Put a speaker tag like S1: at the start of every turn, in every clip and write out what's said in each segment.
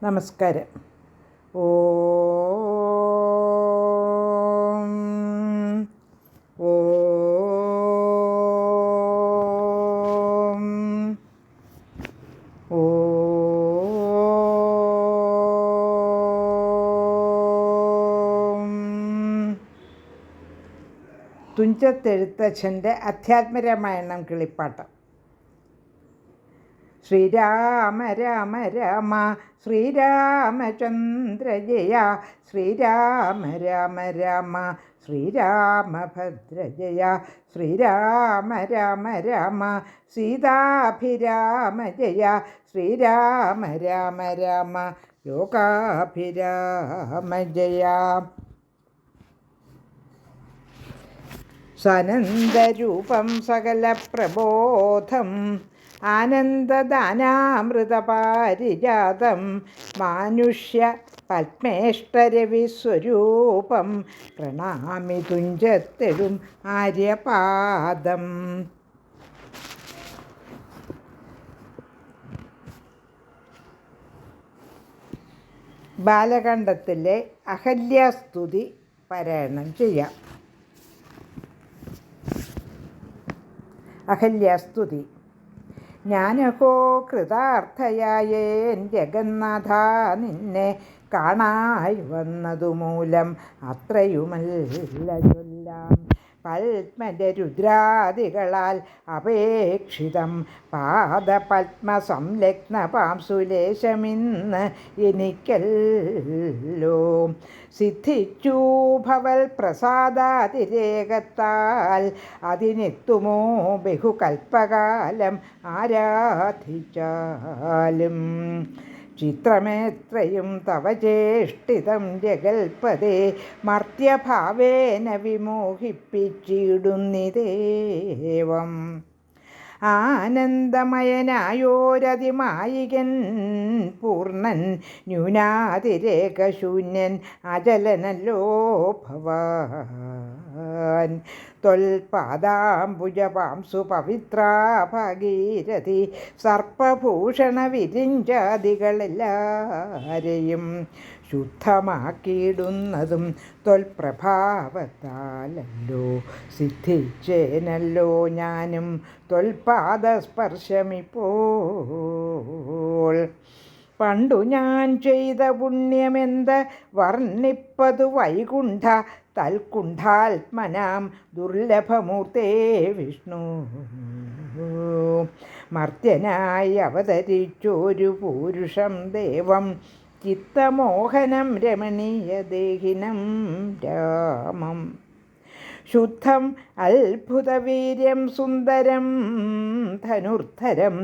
S1: നമസ്കാരം. ഓം ഓം ഓം. തുഞ്ചത്തെഴുത്തച്ഛൻ്റെ അധ്യാത്മരാമായണം കിളിപ്പാട്ട്. ശ്രീരാമ രാമ രാമ ശ്രീരാമചന്ദ്ര ജയ, ശ്രീരാമ രാമ രാമ ശ്രീരാമഭദ്ര ജയ, ശ്രീരാമ രാമ രാമ സീതാഭിരാമ ജയ, ശ്രീരാമ രാമ രാമ ലോകാഭിരാമ ജയ. സനന്ദരൂപം സകല പ്രബോധം ആനന്ദദാനാമൃതപാരിജാതം മാനുഷ്യ പത്മേഷ്ടരവിസ്വരൂപം പ്രണാമി തുഞ്ചത്തെഴും ആര്യപാദം. ബാലകാണ്ഡത്തിലെ അഹല്യാസ്തുതി പാരായണം ചെയ്യാം. അഹല്യാസ്തുതി. ഞാനഹോ കൃതാർത്ഥയായേൻ ജഗന്നാഥ, നിന്നെ കാണായി വന്നതുമൂലം അത്രയുമല്ല ചൊല്ലാം. പത്മജരുദ്രാദികളാൽ അപേക്ഷിതം പാദപത്മസംലഗ്ന പാംസുലേശമിന്ന് എനിക്കല്ലോ. സിദ്ധിച്ചു ഭവൽ പ്രസാദാതിരേകത്താൽ അതിനെത്തുമോ ബഹുകൽപ്പകാലം ആരാധിച്ചാലും. ചിത്രമേത്രയും തവ ചേഷ്ടിതം ജഗൽപദേ, മർത്യഭാവേന വിമോഹിപ്പിച്ചിടുന്നിദേവം. ആനന്ദമയനായോരതിമായികൻ പൂർണ്ണൻ ന്യൂനാതിരേകശൂന്യൻ അചലനല്ലോ ഭവാൻ. ത്വൽപാദാംബുജപാംസു പവിത്രാ ഭാഗീരഥി സർപ്പഭൂഷണ വിരിഞ്ചാദികളെല്ലാരെയും ശുദ്ധമാക്കിയിടുന്നതും ത്വൽപ്രഭാവത്താലല്ലോ. സിദ്ധിച്ചേനല്ലോ ഞാനും ത്വൽപാദസ്പർശമിപ്പോൾ. പണ്ടു ഞാൻ ചെയ്ത പുണ്യമെന്ത് വർണ്ണിപ്പതു വൈകുണ്ഠ തൽക്കുണ്ഠാത്മനാം ദുർലഭമൂർത്തേ വിഷ്ണു. മർത്യനായി അവതരിച്ചൊരു പൂരുഷം ദേവം, ചിത്തമോഹനം രമണീയദേഹിനം രാമം. ശുദ്ധം അത്ഭുതവീര്യം സുന്ദരം ധനുർധരം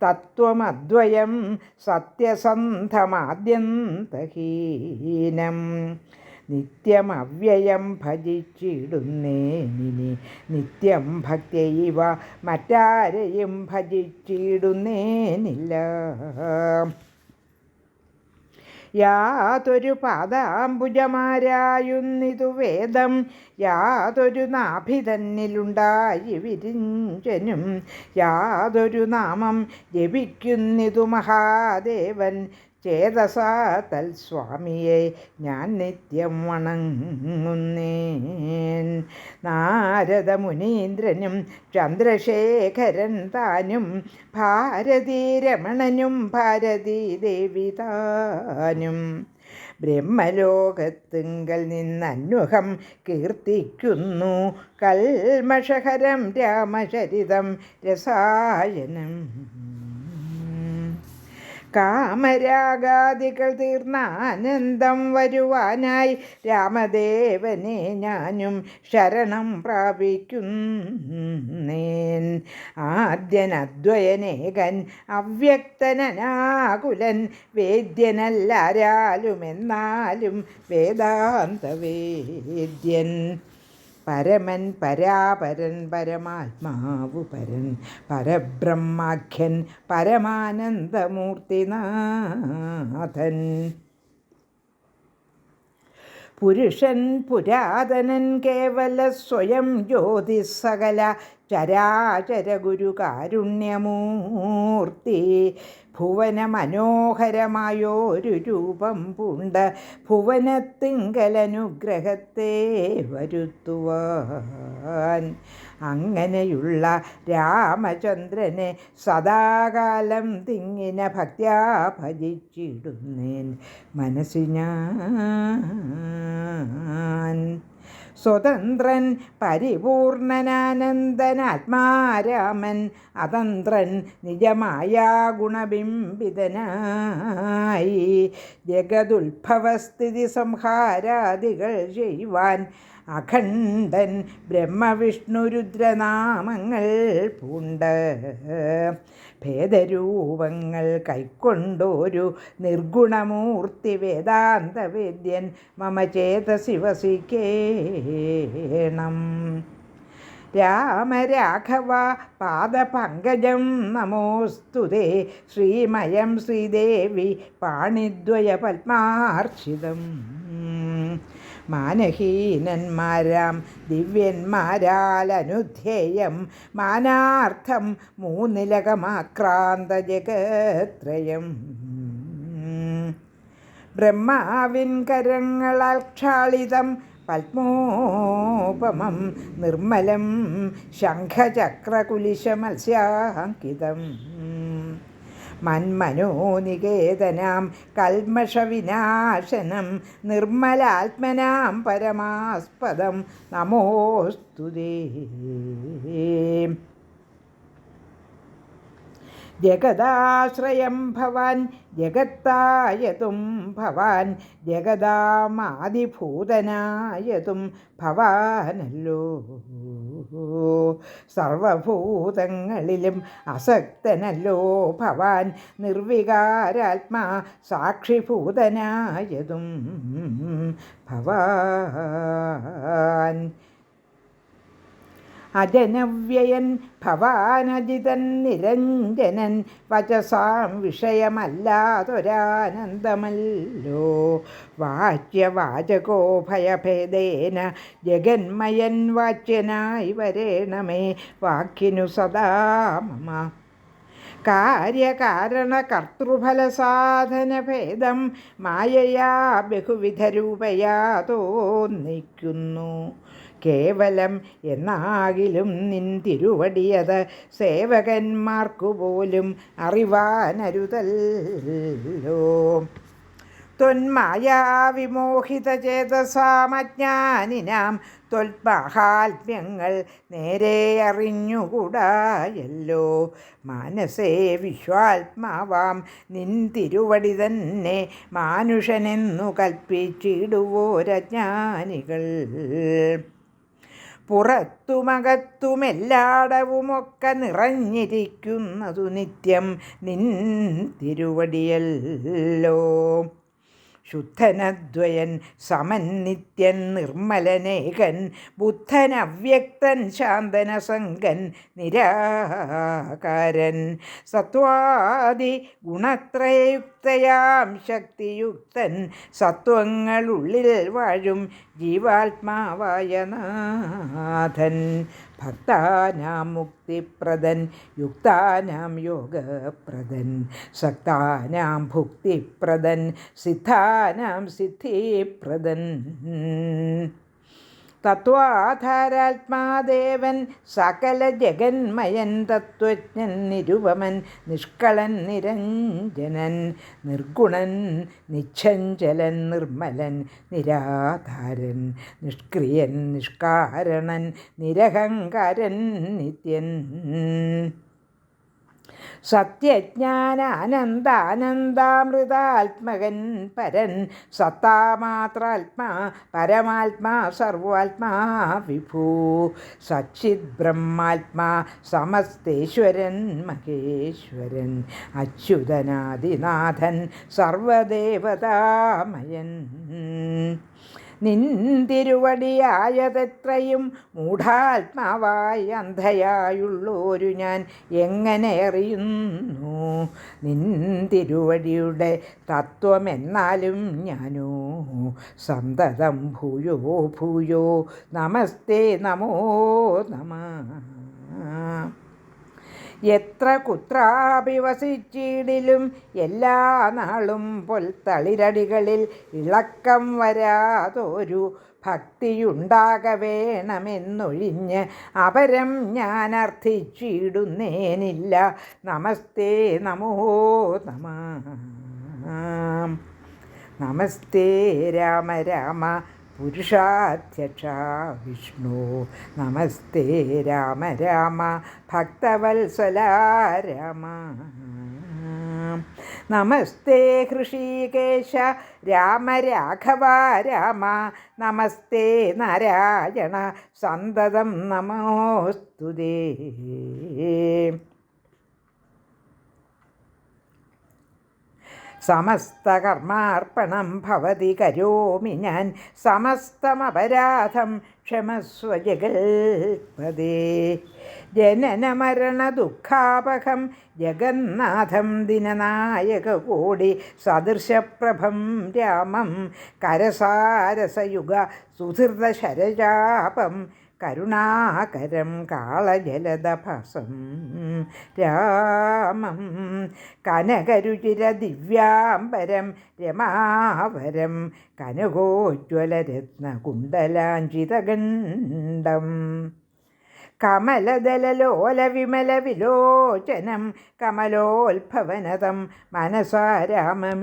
S1: തത്വമദ്വയം സത്യസന്ധമാദ്യന്തഹീനം. നിത്യമവ്യയം ഭജിച്ചിടുന്നേനിനി നിത്യം ഭക്തൈവ മറ്റാരെയും ഭജിച്ചിടുന്നേനില്ല. യാതൊരു പാദാംബുജമാരായുന്നിതു വേദം, യാതൊരു നാഭിതന്നിലുണ്ടായി വിരിഞ്ചനും, യാതൊരു നാമം ജപിക്കുന്നിതു മഹാദേവൻ. ചേതസാ തൽസ്വാമിയെ ഞാൻ നിത്യം വണങ്ങുന്നേൻ. നാരദ മുനീന്ദ്രനും ചന്ദ്രശേഖരൻ താനും, ഭാരതീരമണനും ഭാരതീദേവി താനും. ബ്രഹ്മലോകത്തിങ്കൽ നിന്നന്വഹം കീർത്തിക്കുന്നു കൽമഷഹരം രാമചരിതം രസായനം. കാമരാഗാദികൾ തീർന്ന ആനന്ദം വരുവാനായി രാമദേവനെ ഞാനും ശരണം പ്രാപിക്കുന്നേൻ. ആദ്യനദ്വയനേകൻ അവ്യക്തനാകുലൻ, വേദ്യനല്ലാരാലും എന്നാലും വേദാന്ത വേദ്യൻ. പരമൻ പരാപരൻ പരമാത്മാവു പരൻ, പരബ്രഹ്മാഖ്യൻ പരമാനന്ദമൂർത്തിനാഥൻ. പുരുഷൻ പുരാതനൻ കേവല സ്വയം ജ്യോതിസ്സകല ചരാചര ഗുരു കാരുണ്യമൂർത്തി. ഭുവന മനോഹരമായൊരു രൂപം പൂണ്ട് ഭുവനത്തിങ്കലനുഗ്രഹത്തെ വരുത്തുവാൻ. അങ്ങനെയുള്ള രാമചന്ദ്രനെ സദാകാലം തിങ്ങിന ഭക്ത്യാ ഭജിച്ചിടുന്നേൻ മനസ്സി ഞാൻ. സ്വതന്ത്രൻ പരിപൂർണനാനന്ദനാത്മാരാമൻ അതന്ത്രൻ നിജമായ ഗുണബിംബിതനായി ജഗതുത്ഭവസ്ഥിതി സംഹാരാദികൾ ചെയ്യുവാൻ അഖണ്ഡൻ ബ്രഹ്മവിഷ്ണുരുദ്രനാമങ്ങൾ പൂണ്ട് ഭേദരൂപങ്ങൾ കൈക്കൊണ്ടൊരു നിർഗുണമൂർത്തി വേദാന്തവേദ്യൻ മമ ചേതസി വസിക്കേണം. രാമരാഘവ പാദപങ്കജം നമോസ്തുതേ ശ്രീമയം ശ്രീദേവി പാണിദ്വയ പത്മാർച്ചിതം. മാനഹീനന്മാരാം ദിവ്യന്മാരാലനുധ്യേയം മാനാർത്ഥം മൂന്നിലകമാക്രാന്ത ജഗത്രയം. ബ്രഹ്മാവിൻ കരങ്ങളാൽ ക്ഷാളിതം പത്മോപമം നിർമ്മലം ശംഖചക്രകുലിശമത്സ്യാങ്കിതം. മന്മനോനികേതനാം കൽമഷവിനാശനം നിർമ്മലാത്മനാം പരമാസ്പദം നമോസ്തുതേ. ജഗദാശ്രയം ഭവാൻ ജഗത്തായതും ഭവാൻ ജഗദാമാദിഭൂതനായതും ഭവാനല്ലോ. സർവഭൂതങ്ങളിലും അസക്തനല്ലോ ഭവാൻ നിർവികാരാത്മാ സാക്ഷിഭൂതനായതും ഭവാൻ. അജനവ്യയൻ ഭവാനജിതൻ നിരഞ്ജനൻ വചസാം വിഷയമല്ലാതൊരാനന്ദമല്ലോ. വാച്യവാചകോ ഭയഭേദേന ജഗന്മയൻ വാച്യനായി വരേണമേ വാക്കിനു സദാ മമ. കാര്യകാരണകർത്തൃഫലസാധനഭേദം മായയാ ബഹുവിധരൂപയാ തോന്നിക്കുന്നു. കേവലം എന്നാകിലും നിൻ തിരുവടിയത് സേവകന്മാർക്കുപോലും അറിവാനരുതല്ലോ. ത്വന്മായാവിമോഹിതചേതസാമജ്ഞാനിനാം ത്വൽമഹാത്മ്യങ്ങൾ നേരെ അറിഞ്ഞുകൂടായല്ലോ. മാനസേ വിശ്വാത്മാവാം നിൻ തിരുവടി തന്നെ മാനുഷനെന്നു കൽപ്പിച്ചിടുവോരജ്ഞാനികൾ. പുറത്തുമകത്തുമെല്ലാടവുമൊക്കെ നിറഞ്ഞിരിക്കുന്നതു നിത്യം നിൻ തിരുവടിയല്ലോ. ശുദ്ധനദ്വയൻ സമൻ നിത്യൻ നിർമ്മലനേകൻ ബുദ്ധനവ്യക്തൻ ശാന്തനസംഗൻ നിരാകാരൻ സത്വാദി ഗുണത്രയയുക്തയാം ശക്തിയുക്തൻ സത്വങ്ങളുള്ളിൽ വാഴും ജീവാത്മാവായ നാഥൻ. ഭക്താനാം മുക്തിപ്രദൻ യുക്താനാം യോഗപ്രദൻ സക്താനാം ഭുക്തിപ്രദൻ സിദ്ധാനാം സിദ്ധിപ്രദൻ. തത്വാധാരാത്മാദേവൻ സകല ജഗന്മയൻ തത്വജ്ഞൻ നിരുപമൻ നിഷ്കളൻ നിരഞ്ജനൻ നിർഗുണൻ നിശ്ചഞ്ചലൻ നിർമ്മലൻ നിരാധാരൻ നിഷ്ക്രിയൻ നിഷ്കാരണൻ നിരഹങ്കാരൻ നിത്യൻ. സത്യജ്ഞാനാനന്ദാനന്ദാമൃതാത്മകൻ പരൻ സത്താമാത്രാത്മാ പരമാത്മാ സർവാത്മാ വിഭൂ സച്ചിത് ബ്രഹ്മാത്മാ സമസ്തേശ്വരൻ മഹേശ്വരൻ അച്യുതനാദിനാഥൻ സർവദേവതാമയൻ. നിൻ തിരുവടിയായതെത്രയും മൂഢാത്മാവായി അന്ധയായുള്ളോരു ഞാൻ എങ്ങനെ അറിയുന്നു. നിൻ തിരുവടിയുടെ തത്വമെന്നാലും ഞാനോ സന്തതം ഭൂയോ ഭൂയോ നമസ്തേ നമോ നമഃ. എത്ര കുത്രാപി വസിച്ചിടിലും എല്ലാ നാളും പൊൽത്തളിരടികളിൽ ഇളക്കം വരാതൊരു ഭക്തിയുണ്ടാക വേണമെന്നൊഴിഞ്ഞ് അപരം ഞാൻ അർത്ഥിച്ചിടുന്നേനില്ല. നമസ്തേ നമോ നമഃ. നമസ്തേ രാമ രാമ പുരുഷാധ്യക്ഷ വിഷ്ണു. നമസ്തേ രാമ രാമ ഭക്തവത്സല രാമ. നമസ്തേ ഹൃഷീകേശ രാമ രാഘവ രാമ. നമസ്തേ നാരായണ സന്തതം നമോസ്തുതേ. സമസ്തകർമാർപ്പണം ഭവതി കരോമി ഞാൻ. സമസ്തമപരാധം ക്ഷമസ്വ ജഗൽപദേ. ജനനമരണ ദുഃഖാപഹം ജഗന്നാഥം ദിനനായകകോടി സദൃശപ്രഭം രാമം. കരസാരസയുഗ സുഹൃദശരജാപം കരുണാകരം കാളജലദഭസം രാമം. കനകരുചിര ദിവ്യാംബരം രമാവരം കനകോജ്വലരത്നകുണ്ടലാഞ്ചിതഗണ്ഡം. കമലദലലോലവിമലവിലോചനം കമലോത്ഭവനതം മനസാ രാമമീഡേ.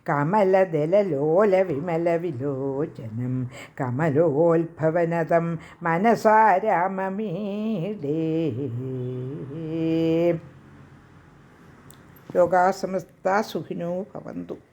S1: കമലദലലോലവിമലവിലോചനം കമലോത്ഭവനതം മനസാ രാമമീഡേ. ലോകാ സമസ്താ സുഖിനോ ഭവന്തു.